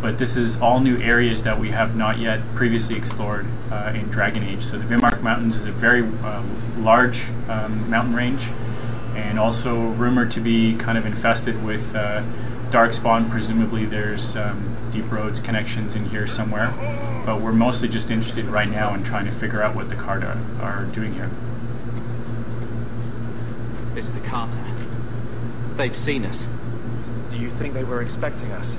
but this is all new areas that we have not yet previously explored in Dragon Age. So the Vimark Mountains is a very large mountain range, and also rumored to be kind of infested with darkspawn. Presumably there's deep roads connections in here somewhere, but we're mostly just interested right now in trying to figure out what the Carta are doing here. It's the Carta. They've seen us. Do you think they were expecting us?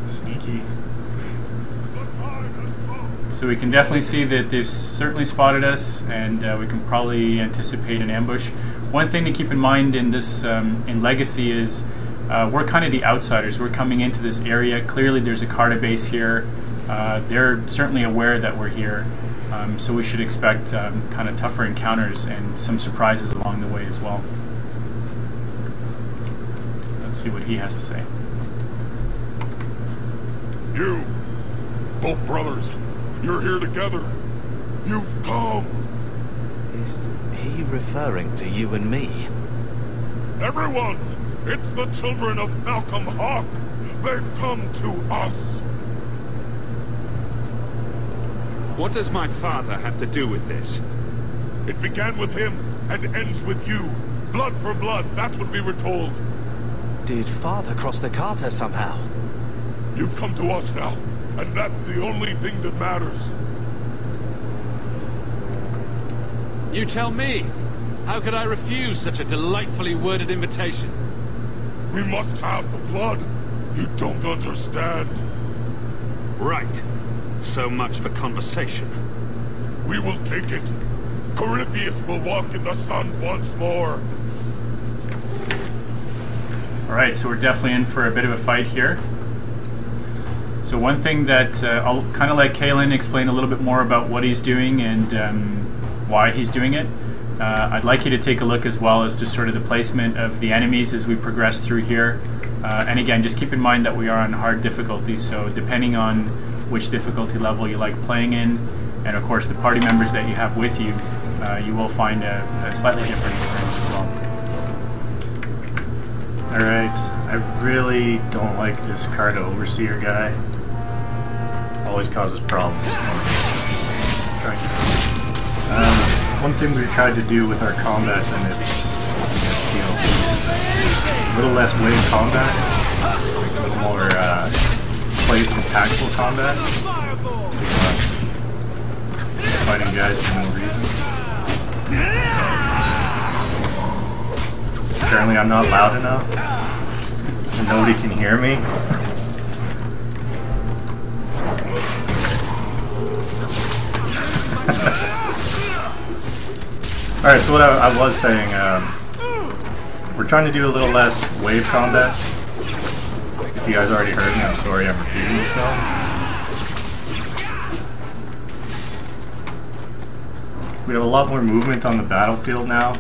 Sneaky. So we can definitely see that they've certainly spotted us, and we can probably anticipate an ambush. One thing to keep in mind in this in Legacy is we're kind of the outsiders. We're coming into this area. Clearly there's a Carta base here. They're certainly aware that we're here, so we should expect kind of tougher encounters and some surprises along the way as well. Let's see what he has to say. You, both brothers, you're here together. You've come. Is he referring to you and me? Everyone, it's the children of Malcolm Hawk. They've come to us. What does my father have to do with this? It began with him and ends with you. Blood for blood, that's what we were told. Did father cross the Carta somehow? You've come to us now, and that's the only thing that matters. You tell me. How could I refuse such a delightfully worded invitation? We must have the blood. You don't understand. Right. So much for conversation. We will take it. Corypheus will walk in the sun once more. Alright, so we're definitely in for a bit of a fight here. So one thing that I'll kind of let Kalen explain a little bit more about what he's doing and why he's doing it. I'd like you to take a look as well as to sort of the placement of the enemies as we progress through here. And again, just keep in mind that we are on hard difficulties, so depending on which difficulty level you like playing in, and of course the party members that you have with you, you will find a slightly different experience as well. Alright, I really don't like this Carta Overseer guy. Always causes problems. One thing we've tried to do with our combats in this DLC is a little less wave combat, a little more placed and tactical combat. So fighting guys for no reason. Apparently I'm not loud enough, and nobody can hear me. Alright, so what I was saying, we're trying to do a little less wave combat. If you guys already heard me, I'm sorry I'm repeating myself. We have a lot more movement on the battlefield now.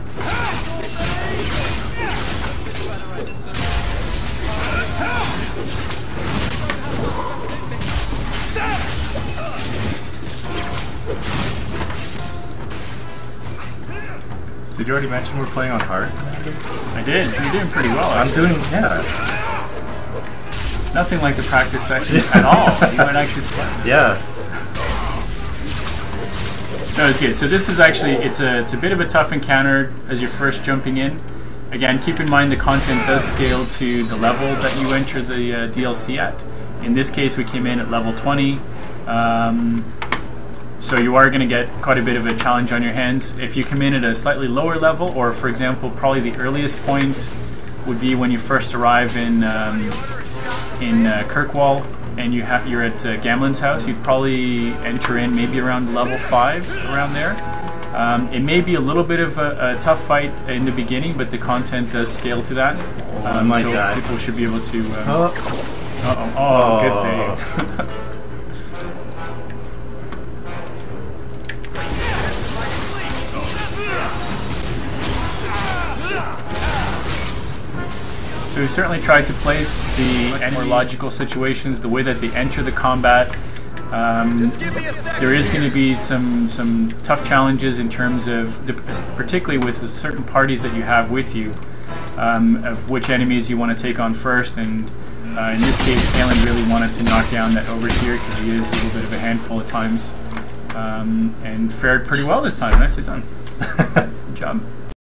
Did you already mention we're playing on hard? I did. You're doing pretty well. I'm doing, yeah. Nothing like the practice session at all. You went actually sweating. Yeah. No, it's good. So this is actually, it's a bit of a tough encounter as you're first jumping in. Again, keep in mind the content does scale to the level that you enter the DLC at. In this case, we came in at level 20. So you are going to get quite a bit of a challenge on your hands. If you come in at a slightly lower level, or for example, probably the earliest point would be when you first arrive in Kirkwall, and you're at Gamlen's house, you'd probably enter in maybe around level 5, around there. It may be a little bit of a tough fight in the beginning, but the content does scale to that. So people should be able to... good save. So we certainly tried to place the more logical situations, the way that they enter the combat, There is going to be some tough challenges in terms of, particularly with certain parties that you have with you, of which enemies you want to take on first. And in this case, Kalen really wanted to knock down that Overseer because he is a little bit of a handful at times, and fared pretty well this time. Nicely done. Good job.